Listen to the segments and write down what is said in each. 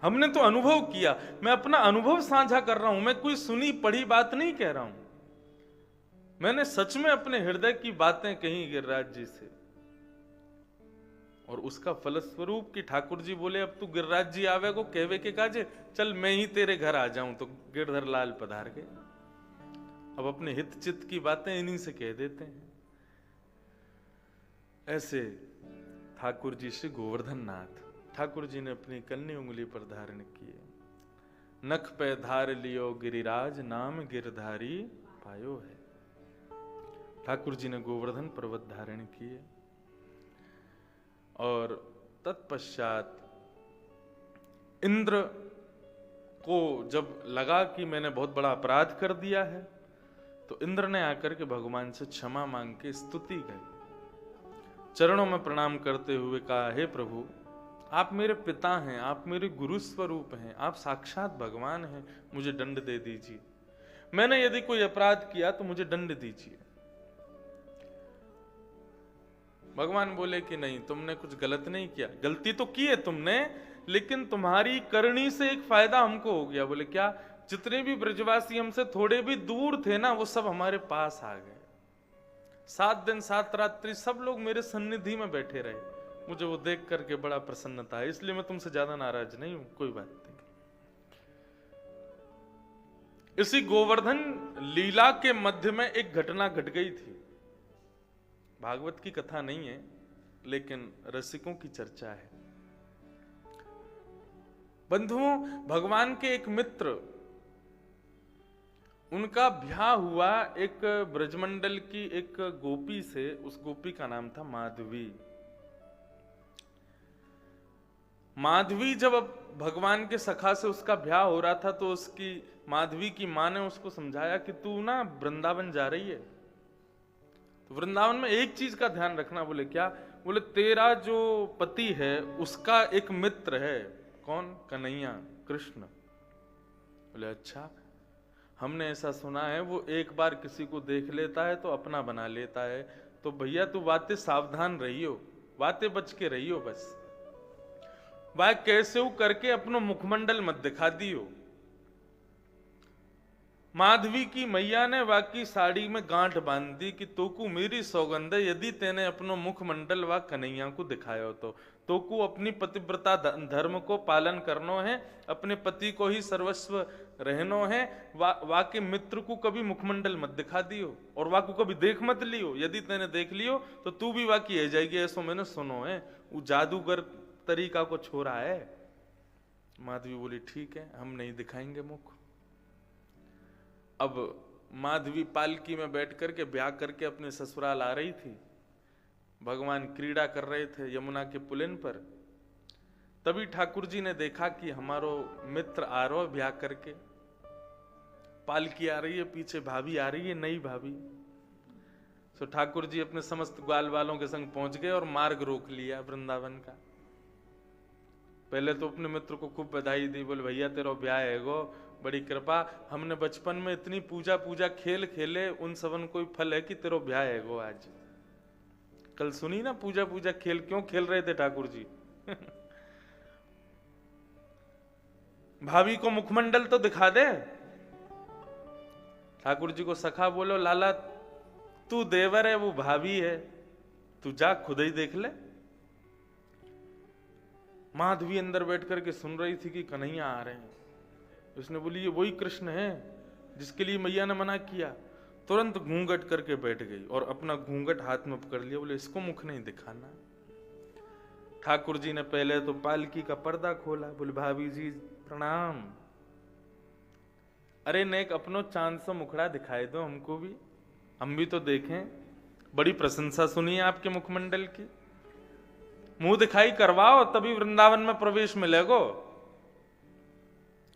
हमने तो अनुभव किया, मैं अपना अनुभव साझा कर रहा हूं, मैं कोई सुनी पढ़ी बात नहीं कह रहा हूं। मैंने सच में अपने हृदय की बातें कही गिरिराज जी से, और उसका फलस्वरूप कि ठाकुर जी बोले अब तू गिरिराज जी आवे को कहवे के काजे, चल मैं ही तेरे घर आ जाऊं। तो गिरधर लाल पधार गए। अब अपने हित चित्त की बातें इन्हीं से कह देते हैं। ऐसे ठाकुर जी श्री गोवर्धन नाथ, ठाकुर जी ने अपनी कन्नी उंगली पर धारण किए। नख पे धार लियो गिरिराज, नाम गिरधारी पायो है। ठाकुर जी ने गोवर्धन पर्वत धारण किए, और तत्पश्चात इंद्र को जब लगा कि मैंने बहुत बड़ा अपराध कर दिया है, तो इंद्र ने आकर के भगवान से क्षमा मांग के स्तुति गाई, चरणों में प्रणाम करते हुए कहा, हे प्रभु, आप मेरे पिता हैं, आप मेरे गुरु स्वरूप हैं, आप साक्षात भगवान हैं, मुझे दंड दे दीजिए। मैंने यदि कोई अपराध किया तो मुझे दंड दीजिए। भगवान बोले कि नहीं, तुमने कुछ गलत नहीं किया, गलती तो की है तुमने, लेकिन तुम्हारी करनी से एक फायदा हमको हो गया। बोले क्या? जितने भी ब्रजवासी हमसे थोड़े भी दूर थे ना, वो सब हमारे पास आ गए। 7 दिन 7 रात्रि सब लोग मेरे सन्निधि में बैठे रहे। मुझे वो देख करके बड़ा प्रसन्नता है, इसलिए मैं तुमसे ज्यादा नाराज नहीं हूं, कोई बात नहीं। इसी गोवर्धन लीला के मध्य में एक घटना घट गई थी। भागवत की कथा नहीं है, लेकिन रसिकों की चर्चा है। बंधुओं, भगवान के एक मित्र, उनका ब्याह हुआ एक ब्रजमंडल की एक गोपी से। उस गोपी का नाम था माधवी। माधवी जब भगवान के सखा से उसका ब्याह हो रहा था, तो उसकी माधवी की मां ने उसको समझाया कि तू ना वृंदावन जा रही है, तो वृंदावन में एक चीज का ध्यान रखना। बोले क्या? बोले तेरा जो पति है उसका एक मित्र है। कौन? कन्हैया, कृष्ण। बोले अच्छा, हमने ऐसा सुना है वो एक बार किसी को देख लेता है तो अपना बना लेता है, तो भैया तू बातें सावधान रहियो, बातें बच के रहियो, बस वह कैसे हो करके अपनो मुखमंडल मत दिखा दियो। माधवी की मैया ने वाकी साड़ी में गांठ बांध दी कि तोकू मेरी सौगंध, यदि तेने अपनो मुखमंडल वा कन्हैया को दिखायो तो तोकू अपनी पतिव्रता धर्म को पालन करनो है, अपने पति को ही सर्वस्व रहनो है। वाके मित्र को कभी मुखमंडल मत दिखा दियो, और वाको कभी देख मत लियो। यदि तेने देख लियो तो तू भी वाकी है जाएगी, ऐसो मैंने सुनो है। वो जादूगर तरीका को छोड़ा है। माधवी बोली ठीक है, हम नहीं दिखाएंगे मुख। अब माधवी पालकी में बैठ करके ब्याह करके अपने ससुराल आ रही थी। भगवान क्रीड़ा कर रहे थे यमुना के पुलिन पर। तभी ठाकुर जी ने देखा कि हमारो मित्र आ रहा ब्याह करके, पालकी आ रही है, पीछे भाभी आ रही है, नई भाभी। तो ठाकुर जी अपने समस्त ग्वाल वालों के संग पहुंच गए और मार्ग रोक लिया वृंदावन का। पहले तो अपने मित्र को खूब बधाई दी, बोले भैया तेरा ब्याह है गो, बड़ी कृपा, हमने बचपन में इतनी पूजा पूजा खेल खेले, उन सबन कोई फल है कि तेरा ब्याह है गो आज। कल सुनी ना पूजा पूजा खेल क्यों खेल रहे थे ठाकुर जी। भाभी को मुखमंडल तो दिखा दे। ठाकुर जी को सखा बोलो, लाला तू देवर है, वो भाभी है, तू जा खुद ही देख ले। माधवी अंदर बैठ करके सुन रही थी कि कन्हैया आ रहे हैं। उसने बोली ये वही कृष्ण है जिसके लिए मैया ने मना किया। तुरंत घूंघट करके बैठ गई और अपना घूंघट हाथ में पकड़ लिया। बोले इसको मुख नहीं दिखाना। ठाकुर जी ने पहले तो पालकी का पर्दा खोला। बोले भाभी जी प्रणाम। अरे नेक अपनो चांद सा मुखड़ा दिखाई दो हमको भी, हम भी तो देखें। बड़ी प्रशंसा सुनी है आपके मुखमंडल की, मुंह दिखाई करवाओ तभी वृंदावन में प्रवेश मिलेगो।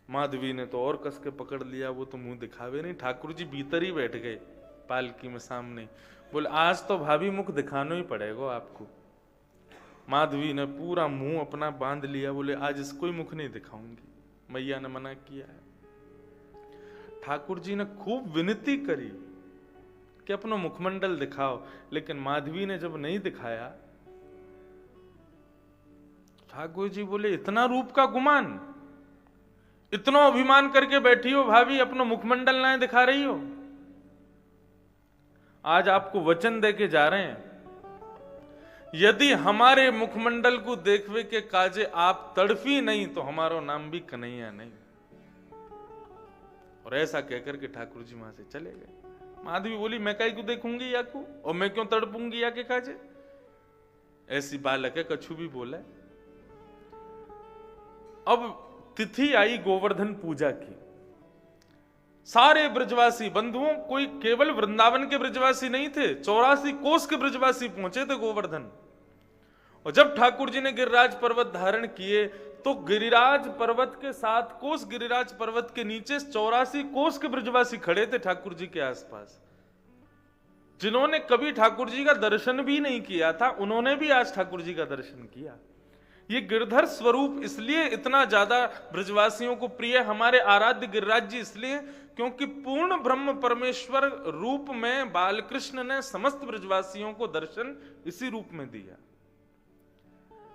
माधवी ने तो और कस के पकड़ लिया, वो तो मुंह दिखावे नहीं। ठाकुर जी भीतर ही बैठ गए पालकी में सामने। बोले आज तो भाभी मुख दिखाना ही पड़ेगा आपको। माधवी ने पूरा मुंह अपना बांध लिया। बोले आज इसको ही मुख नहीं दिखाऊंगी, मैया ने मना किया है। ठाकुर जी ने खूब विनती करी कि अपना मुखमंडल दिखाओ, लेकिन माधवी ने जब नहीं दिखाया, ठाकुर जी बोले इतना रूप का गुमान, इतना अभिमान करके बैठी हो भाभी, अपना मुखमंडल ना दिखा रही हो। आज आपको वचन देके जा रहे हैं, यदि हमारे मुखमंडल को देखवे के काजे आप तड़फी नहीं तो हमारा नाम भी कन्हैया नहीं। और ऐसा कहकर के ठाकुर जी वहां से चले गए। माधवी बोली, मैं काहे को देखूंगी या को, और मैं क्यों तड़पूंगी या के काजे, ऐसी बालक है, कछु भी बोला। अब तिथि आई गोवर्धन पूजा की। सारे ब्रजवासी बंधुओं, कोई केवल वृंदावन के ब्रजवासी नहीं थे, 84 कोस के ब्रजवासी पहुंचे थे गोवर्धन। और जब ठाकुर जी ने गिरिराज पर्वत धारण किए तो गिरिराज पर्वत के 7 कोस, गिरिराज पर्वत के नीचे 84 कोस के ब्रजवासी खड़े थे ठाकुर जी के आसपास। जिन्होंने कभी ठाकुर जी का दर्शन भी नहीं किया था, उन्होंने भी आज ठाकुर जी का दर्शन किया। ये गिरधर स्वरूप इसलिए इतना ज्यादा ब्रजवासियों को प्रिय, हमारे आराध्य गिरिराज जी इसलिए क्योंकि पूर्ण ब्रह्म परमेश्वर रूप में बालकृष्ण ने समस्त ब्रजवासियों को दर्शन इसी रूप में दिया।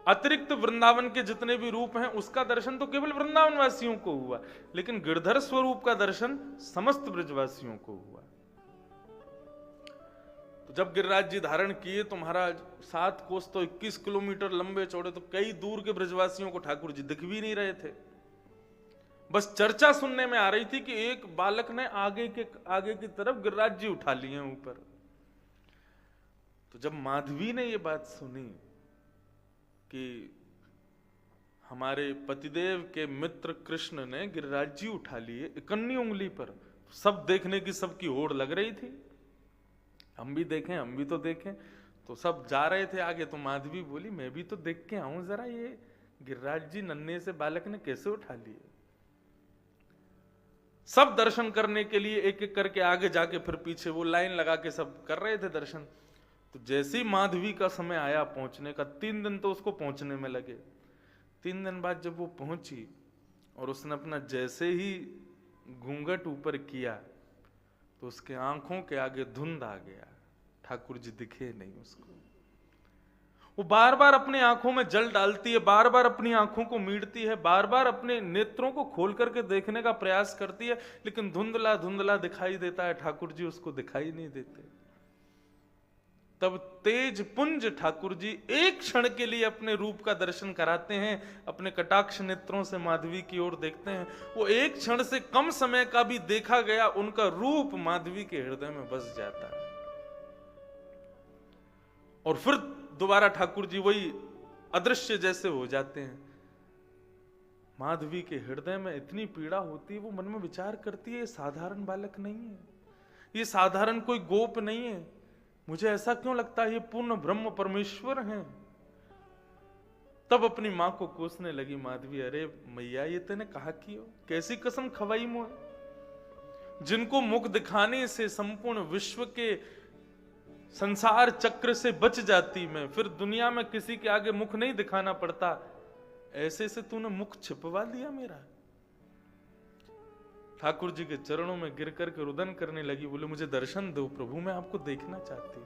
अतिरिक्त वृंदावन के जितने भी रूप हैं उसका दर्शन तो केवल वृंदावन वासियों को हुआ, लेकिन गिरधर स्वरूप का दर्शन समस्त ब्रजवासियों को हुआ। तो जब गिरिराज जी धारण किए तो महाराज 7 कोस तो 21 किलोमीटर लंबे चौड़े, तो कई दूर के ब्रजवासियों को ठाकुर जी दिख भी नहीं रहे थे। बस चर्चा सुनने में आ रही थी कि एक बालक ने आगे की तरफ गिरिराज जी उठा लिए ऊपर। तो जब माधवी ने ये बात सुनी कि हमारे पतिदेव के मित्र कृष्ण ने गिरिराज जी उठा लिए इकन्नी उंगली पर, सब देखने की सबकी होड़ लग रही थी, हम भी देखें, हम भी तो देखें। तो सब जा रहे थे आगे, तो माधवी बोली, मैं भी तो देख के आऊं जरा, ये गिरिराज जी नन्हे से बालक ने कैसे उठा लिए। सब दर्शन करने के लिए एक एक करके आगे जाके फिर पीछे वो लाइन लगा के सब कर रहे थे दर्शन। तो जैसे ही माधवी का समय आया पहुंचने का, 3 दिन तो उसको पहुंचने में लगे। 3 दिन बाद जब वो पहुंची और उसने अपना जैसे ही घूंघट ऊपर किया तो उसके आंखों के आगे धुंध आ गया, ठाकुर जी दिखे नहीं उसको। वो बार बार अपने आंखों में जल डालती है, बार बार अपनी आंखों को मीड़ती है, बार बार अपने नेत्रों को खोल करके देखने का प्रयास करती है, लेकिन धुंधला धुंधला दिखाई देता है, ठाकुर जी उसको दिखाई नहीं देते। तब तेज पुंज ठाकुर जी एक क्षण के लिए अपने रूप का दर्शन कराते हैं, अपने कटाक्ष नेत्रों से माधवी की ओर देखते हैं। वो एक क्षण से कम समय का भी देखा गया उनका रूप माधवी के हृदय में बस जाता है। और फिर दोबारा ठाकुर जी वही अदृश्य जैसे हो जाते हैं। माधवी के हृदय में इतनी पीड़ा होती है, वो मन में विचार करती है, ये साधारण बालक नहीं है, ये साधारण कोई गोप नहीं है, मुझे ऐसा क्यों लगता है ये पूर्ण ब्रह्म परमेश्वर हैं। तब अपनी मां को कोसने लगी माधवी, अरे मैया ये तेने कहा कि हो, कैसी कसम खवाई मोह, जिनको मुख दिखाने से संपूर्ण विश्व के संसार चक्र से बच जाती मैं, फिर दुनिया में किसी के आगे मुख नहीं दिखाना पड़ता, ऐसे से तूने मुख छिपवा दिया मेरा। ठाकुर जी के चरणों में गिर करके रुदन करने लगी, बोले मुझे दर्शन दो प्रभु, मैं आपको देखना चाहती हूं।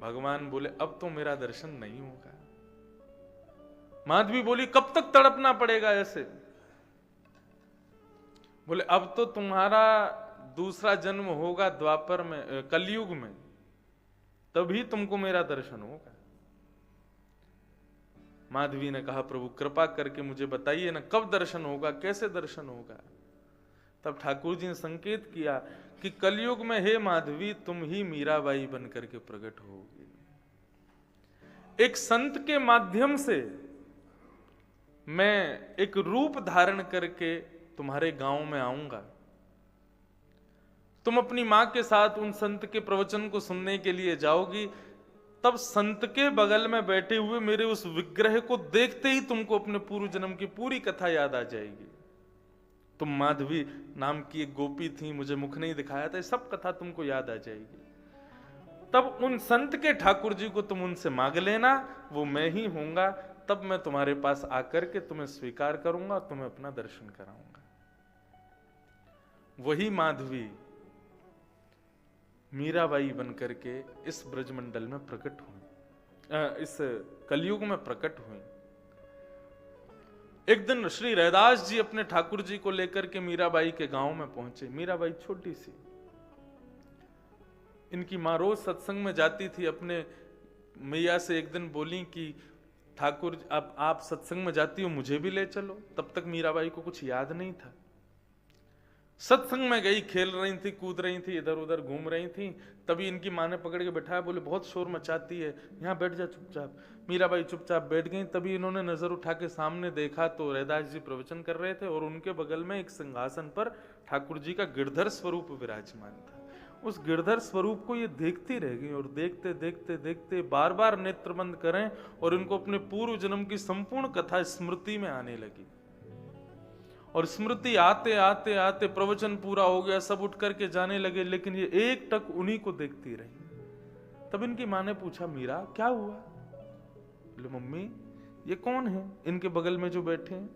भगवान बोले अब तो मेरा दर्शन नहीं होगा। माधवी बोली कब तक तड़पना पड़ेगा ऐसे। बोले अब तो तुम्हारा दूसरा जन्म होगा द्वापर में, कलयुग में, तभी तुमको मेरा दर्शन होगा। माधवी ने कहा प्रभु कृपा करके मुझे बताइए ना कब दर्शन होगा, कैसे दर्शन होगा। तब ठाकुर जी ने संकेत किया कि कलयुग में हे माधवी तुम ही मीराबाई बनकर के प्रकट होगी। एक संत के माध्यम से मैं एक रूप धारण करके तुम्हारे गांव में आऊंगा, तुम अपनी मां के साथ उन संत के प्रवचन को सुनने के लिए जाओगी, तब संत के बगल में बैठे हुए मेरे उस विग्रह को देखते ही तुमको अपने पूर्व जन्म की पूरी कथा याद आ जाएगी। तुम माधवी नाम की एक गोपी थी, मुझे मुख नहीं दिखाया था, सब कथा तुमको याद आ जाएगी। तब उन संत के ठाकुर जी को तुम उनसे मांग लेना, वो मैं ही होऊंगा, तब मैं तुम्हारे पास आकर के तुम्हें स्वीकार करूंगा, तुम्हें अपना दर्शन कराऊंगा। वही माधवी मीराबाई बनकर के इस ब्रजमंडल में प्रकट हुई, इस कलयुग में प्रकट हुई। एक दिन श्री रैदास जी अपने ठाकुर जी को लेकर के मीराबाई के गांव में पहुंचे। मीराबाई छोटी सी, इनकी मां रोज सत्संग में जाती थी। अपने मैया से एक दिन बोली कि ठाकुर अब आप सत्संग में जाती हो, मुझे भी ले चलो। तब तक मीराबाई को कुछ याद नहीं था। सत्संग में गई, खेल रही थी, कूद रही थी, इधर उधर घूम रही थी। तभी इनकी माँ ने पकड़ के बैठाया, बोले बहुत शोर मचाती है, यहाँ बैठ जा चुपचाप। मीराबाई चुपचाप बैठ गई। तभी इन्होंने नजर उठा के सामने देखा तो रैदास जी प्रवचन कर रहे थे और उनके बगल में एक सिंहासन पर ठाकुर जी का गिरधर स्वरूप विराजमान था। उस गिरधर स्वरूप को ये देखती रह गई और देखते देखते देखते बार बार नेत्र बंद करें और इनको अपने पूर्व जन्म की संपूर्ण कथा स्मृति में आने लगी। और स्मृति आते आते आते प्रवचन पूरा हो गया, सब उठ करके जाने लगे, लेकिन ये एक टक उन्हीं को देखती रही। तब इनकी माँ ने पूछा, मीरा क्या हुआ? बोले मम्मी ये कौन है इनके बगल में जो बैठे हैं?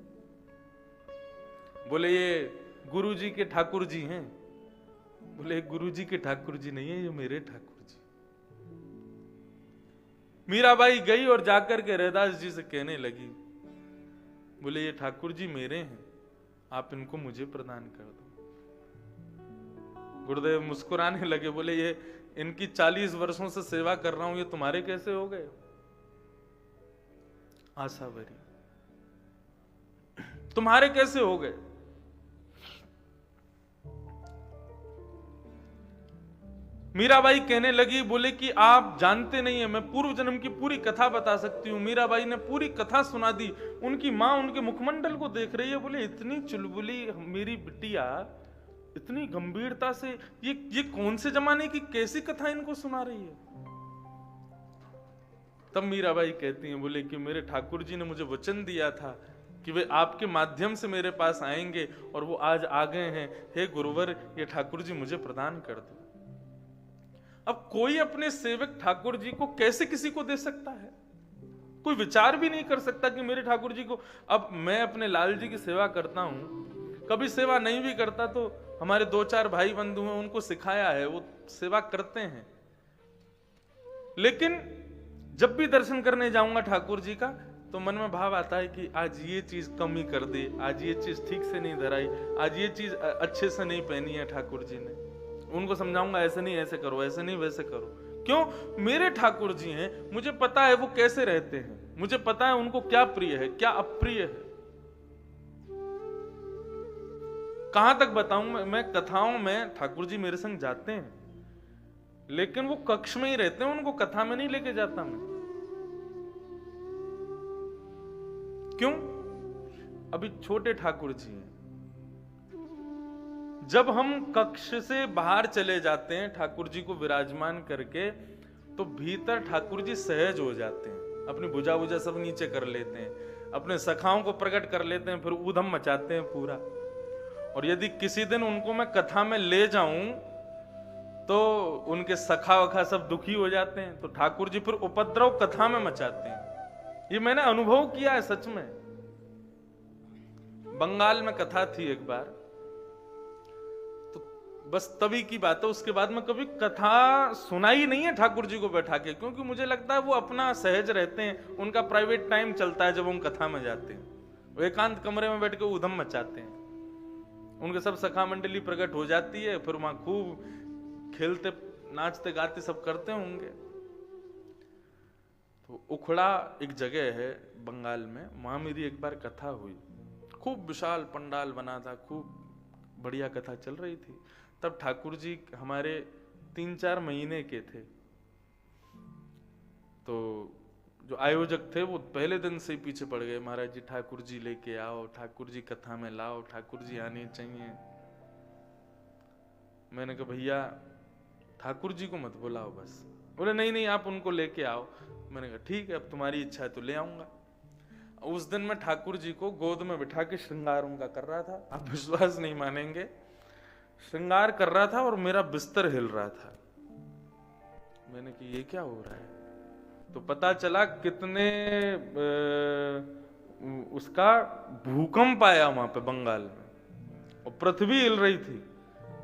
बोले ये गुरुजी के ठाकुर जी हैं। बोले गुरुजी के ठाकुर जी नहीं है, ये मेरे ठाकुर जी। मीराबाई गई और जाकर के रैदास जी से कहने लगी, बोले ये ठाकुर जी मेरे हैं, आप इनको मुझे प्रदान कर दो। गुरुदेव मुस्कुराने लगे, बोले ये इनकी 40 वर्षों से सेवा कर रहा हूं, ये तुम्हारे कैसे हो गए? आशावरी तुम्हारे कैसे हो गए? मीराबाई कहने लगी, बोले कि आप जानते नहीं है, मैं पूर्व जन्म की पूरी कथा बता सकती हूँ। मीराबाई ने पूरी कथा सुना दी। उनकी माँ उनके मुखमंडल को देख रही है। बोले इतनी चुलबुली मेरी बिटिया, इतनी गंभीरता से ये कौन से जमाने की कैसी कथा इनको सुना रही है? तब मीराबाई कहती हैं, बोले कि मेरे ठाकुर जी ने मुझे वचन दिया था कि वे आपके माध्यम से मेरे पास आएंगे और वो आज आ गए हैं। हे गुरुवर, ये ठाकुर जी मुझे प्रदान कर दो। अब कोई अपने सेवक ठाकुर जी को कैसे किसी को दे सकता है? कोई विचार भी नहीं कर सकता कि मेरे ठाकुर जी को। अब मैं अपने लाल जी की सेवा करता हूं, कभी सेवा नहीं भी करता तो हमारे 2-4 भाई बंधु हैं, उनको सिखाया है, वो सेवा करते हैं। लेकिन जब भी दर्शन करने जाऊंगा ठाकुर जी का, तो मन में भाव आता है कि आज ये चीज कम ही कर दे, आज ये चीज ठीक से नहीं धराई, आज ये चीज अच्छे से नहीं पहनी है ठाकुर जी ने। उनको समझाऊंगा ऐसे नहीं ऐसे करो, ऐसे नहीं वैसे करो। क्यों? मेरे ठाकुर जी हैं, मुझे पता है वो कैसे रहते हैं, मुझे पता है उनको क्या प्रिय है, क्या अप्रिय है। कहां तक बताऊं मैं कथाओं में ठाकुर जी मेरे संग जाते हैं, लेकिन वो कक्ष में ही रहते हैं, उनको कथा में नहीं लेके जाता मैं। क्यों? अभी छोटे ठाकुर जी हैं। जब हम कक्ष से बाहर चले जाते हैं ठाकुर जी को विराजमान करके, तो भीतर ठाकुर जी सहज हो जाते हैं, अपनी भुजा भुजा सब नीचे कर लेते हैं, अपने सखाओं को प्रकट कर लेते हैं, फिर ऊधम मचाते हैं पूरा। और यदि किसी दिन उनको मैं कथा में ले जाऊं तो उनके सखा वखा सब दुखी हो जाते हैं, तो ठाकुर जी फिर उपद्रव कथा में मचाते हैं। ये मैंने अनुभव किया है सच में। बंगाल में कथा थी एक बार, बस तभी की बात है। उसके बाद में कभी कथा सुनाई नहीं है ठाकुर जी को बैठा के, क्योंकि मुझे लगता है वो अपना सहज रहते हैं, उनका प्राइवेट टाइम चलता है जब हम कथा में जाते हैं। वो एकांत कमरे में बैठ के ऊधम मचाते हैं, उनके सब सखा मंडली प्रकट हो जाती है, फिर वहां खूब खेलते नाचते गाते सब करते होंगे। तो उखड़ा एक जगह है बंगाल में, वहां मेरी एक बार कथा हुई। खूब विशाल पंडाल बना था, खूब बढ़िया कथा चल रही थी। तब ठाकुर जी हमारे 3-4 महीने के थे। तो जो आयोजक थे वो पहले दिन से ही पीछे पड़ गए, महाराज जी ठाकुर जी लेके आओ, ठाकुर जी कथा में लाओ, ठाकुर जी आने चाहिए। मैंने कहा भैया ठाकुर जी को मत बुलाओ बस। बोले नहीं नहीं आप उनको लेके आओ। मैंने कहा ठीक है, अब तुम्हारी इच्छा है तो ले आऊंगा। उस दिन मैं ठाकुर जी को गोद में बिठा के श्रृंगार उनका कर रहा था। आप विश्वास नहीं मानेंगे, श्रृंगार कर रहा था और मेरा बिस्तर हिल रहा था। मैंने कहा ये क्या हो रहा है? तो पता चला कितने उसका भूकंप आया वहां पे बंगाल में और पृथ्वी हिल रही थी।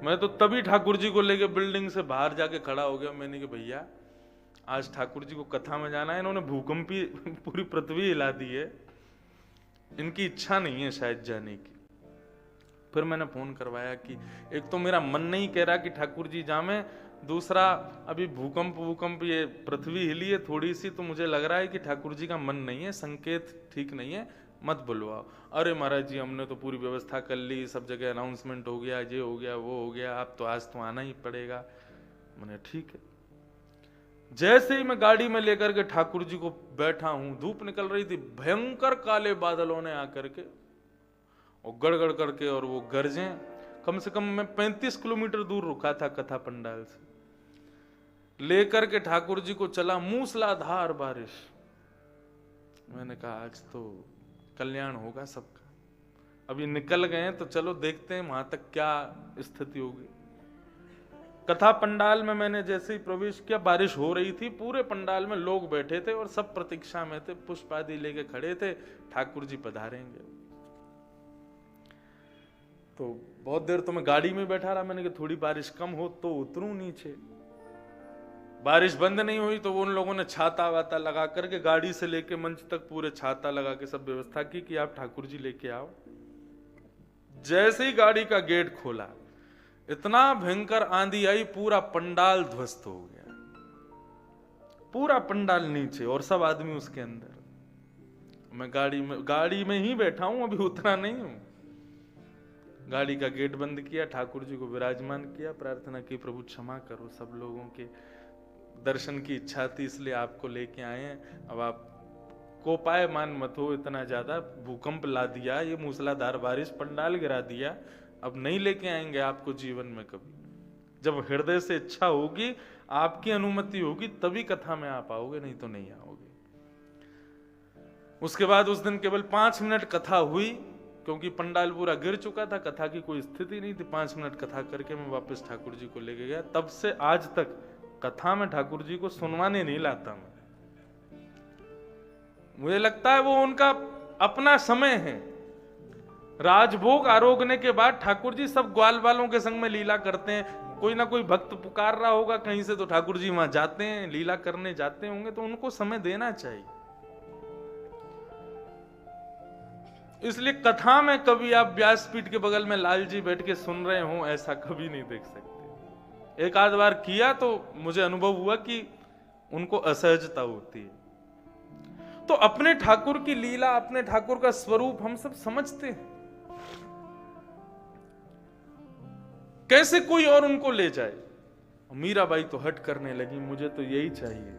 मैं तो तभी ठाकुर जी को लेके बिल्डिंग से बाहर जाके खड़ा हो गया। मैंने कहा भैया आज ठाकुर जी को कथा में जाना है, इन्होंने भूकंप ही पूरी पृथ्वी हिला दी है। इनकी इच्छा नहीं है शायद जाने की। फिर मैंने फोन करवाया कि एक तो मेरा मन नहीं कह रहा कि ठाकुर जी जामे, दूसरा अभी भूकंप ये पृथ्वी हिली है थोड़ी सी, तो मुझे लग रहा है कि ठाकुर जी का मन नहीं है, संकेत ठीक नहीं है, मत बुलवाओ। अरे महाराज जी हमने तो पूरी व्यवस्था कर ली, सब जगह अनाउंसमेंट हो गया, ये हो गया वो हो गया, आप तो आज तो आना ही पड़ेगा। मैंने ठीक है। जैसे ही मैं गाड़ी में लेकर के ठाकुर जी को बैठा हूं, धूप निकल रही थी, भयंकर काले बादलों ने आकर के और गड़गड़ करके और वो गरजे, कम से कम मैं 35 किलोमीटर दूर रुका था कथा पंडाल से, लेकर के ठाकुर जी को चला, मूसलाधार बारिश। मैंने कहा आज तो कल्याण होगा सबका। अभी निकल गए तो चलो देखते हैं वहां तक क्या स्थिति होगी। कथा पंडाल में मैंने जैसे ही प्रवेश किया, बारिश हो रही थी, पूरे पंडाल में लोग बैठे थे और सब प्रतीक्षा में थे, पुष्प आदि लेके खड़े थे, ठाकुर जी पधारेंगे। तो बहुत देर तो मैं गाड़ी में बैठा रहा, मैंने कहा थोड़ी बारिश कम हो तो उतरूं नीचे। बारिश बंद नहीं हुई तो उन लोगों ने छाता वाता लगा करके गाड़ी से लेके मंच तक पूरे छाता लगा के सब व्यवस्था की कि आप ठाकुर जी लेके आओ। जैसे ही गाड़ी का गेट खोला, इतना भयंकर आंधी आई, पूरा पंडाल ध्वस्त हो गया, पूरा पंडाल नीचे और सब आदमी उसके अंदर। मैं गाड़ी में ही बैठा हूं, अभी उतरा नहीं हूं। गाड़ी का गेट बंद किया, ठाकुर जी को विराजमान किया, प्रार्थना की प्रभु क्षमा करो, सब लोगों के दर्शन की इच्छा थी इसलिए आपको लेके आए हैं। अब आप कोपायमान मत हो, इतना ज्यादा भूकंप ला दिया, ये मूसलाधार बारिश, पंडाल गिरा दिया, अब नहीं लेके आएंगे आपको जीवन में कभी। जब हृदय से इच्छा होगी, आपकी अनुमति होगी, तभी कथा में आप आओगे, नहीं तो नहीं आओगे। उसके बाद उस दिन केवल 5 मिनट कथा हुई, क्योंकि पंडाल पूरा गिर चुका था, कथा की कोई स्थिति नहीं थी। 5 मिनट कथा करके मैं वापस ठाकुर जी को लेके गया। तब से आज तक कथा में ठाकुर जी को सुनवाने नहीं लाता मैं। मुझे लगता है वो उनका अपना समय है। राजभोग आरोगने के बाद ठाकुर जी सब ग्वाल वालों के संग में लीला करते हैं। कोई ना कोई भक्त पुकार रहा होगा कहीं से, तो ठाकुर जी वहां जाते हैं, लीला करने जाते होंगे, तो उनको समय देना चाहिए। इसलिए कथा में कभी आप व्यासपीठ के बगल में लाल जी बैठ के सुन रहे हो, ऐसा कभी नहीं देख सकते। एक आध बार किया तो मुझे अनुभव हुआ कि उनको असहजता होती है। तो अपने ठाकुर की लीला, अपने ठाकुर का स्वरूप हम सब समझते हैं, कैसे कोई और उनको ले जाए। मीराबाई तो हट करने लगी, मुझे तो यही चाहिए।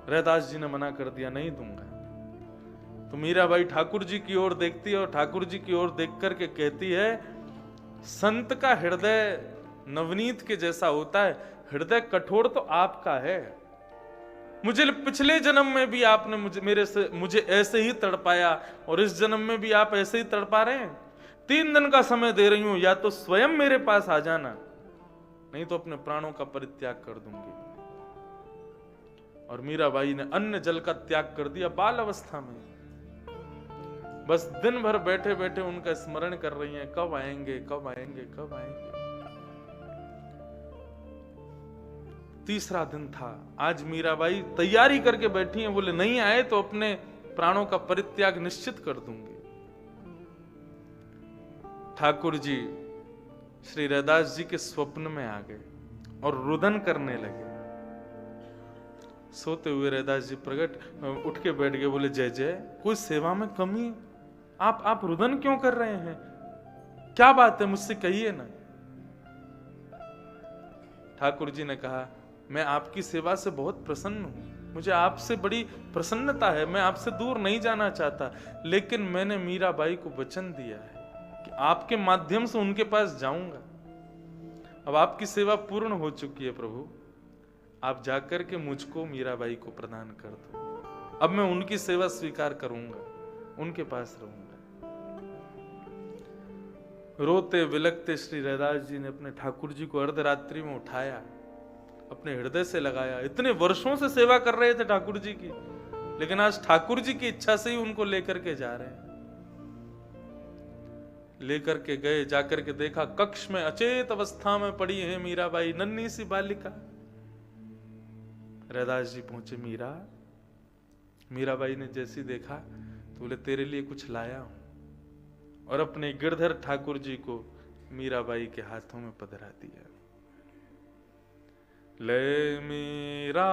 रैदास जी ने मना कर दिया, नहीं दूंगा। तो मीराबाई ठाकुर जी की ओर देखती है और ठाकुर जी की ओर देख करके कहती है, संत का हृदय नवनीत के जैसा होता है, हृदय कठोर तो आपका है। मुझे पिछले जन्म में भी आपने मुझे ऐसे ही तड़पाया और इस जन्म में भी आप ऐसे ही तड़पा रहे हैं। 3 दिन का समय दे रही हूं, या तो स्वयं मेरे पास आ जाना, नहीं तो अपने प्राणों का परित्याग कर दूंगी। और मीराबाई ने अन्न जल का त्याग कर दिया बाल अवस्था में। बस दिन भर बैठे बैठे उनका स्मरण कर रही हैं, कब आएंगे कब आएंगे कब आएंगे। तीसरा दिन था, आज मीराबाई तैयारी करके बैठी हैं, बोले नहीं आए तो अपने प्राणों का परित्याग निश्चित कर दूंगी। ठाकुर जी श्री रैदास जी के स्वप्न में आ गए और रुदन करने लगे। सोते हुए रैदास जी प्रकट उठ के बैठ गए, बोले जय जय, कोई सेवा में कमी? आप रुदन क्यों कर रहे हैं? क्या बात है, मुझसे कहिए ना। ठाकुर जी ने कहा, मैं आपकी सेवा से बहुत प्रसन्न हूं, मुझे आपसे बड़ी प्रसन्नता है, मैं आपसे दूर नहीं जाना चाहता, लेकिन मैंने मीराबाई को वचन दिया है कि आपके माध्यम से उनके पास जाऊंगा। अब आपकी सेवा पूर्ण हो चुकी है प्रभु, आप जाकर के मुझको मीराबाई को प्रदान कर दो। अब मैं उनकी सेवा स्वीकार करूंगा, उनके पास रहूंगा। रोते विलकते श्री रैदास जी ने अपने ठाकुर जी को अर्धरात्रि में उठाया, अपने हृदय से लगाया। इतने वर्षों से सेवा कर रहे थे ठाकुर जी की, लेकिन आज ठाकुर जी की इच्छा से ही उनको लेकर के जा रहे हैं। लेकर के गए, जाकर के देखा कक्ष में अचेत अवस्था में पड़ी है मीराबाई, नन्ही सी बालिका। रैदास जी पहुंचे, मीरा मीराबाई ने जैसी देखा तो बोले तेरे लिए कुछ लाया हूं, और अपने गिरधर ठाकुर जी को मीराबाई के हाथों में पधरा दिया। ले मीरा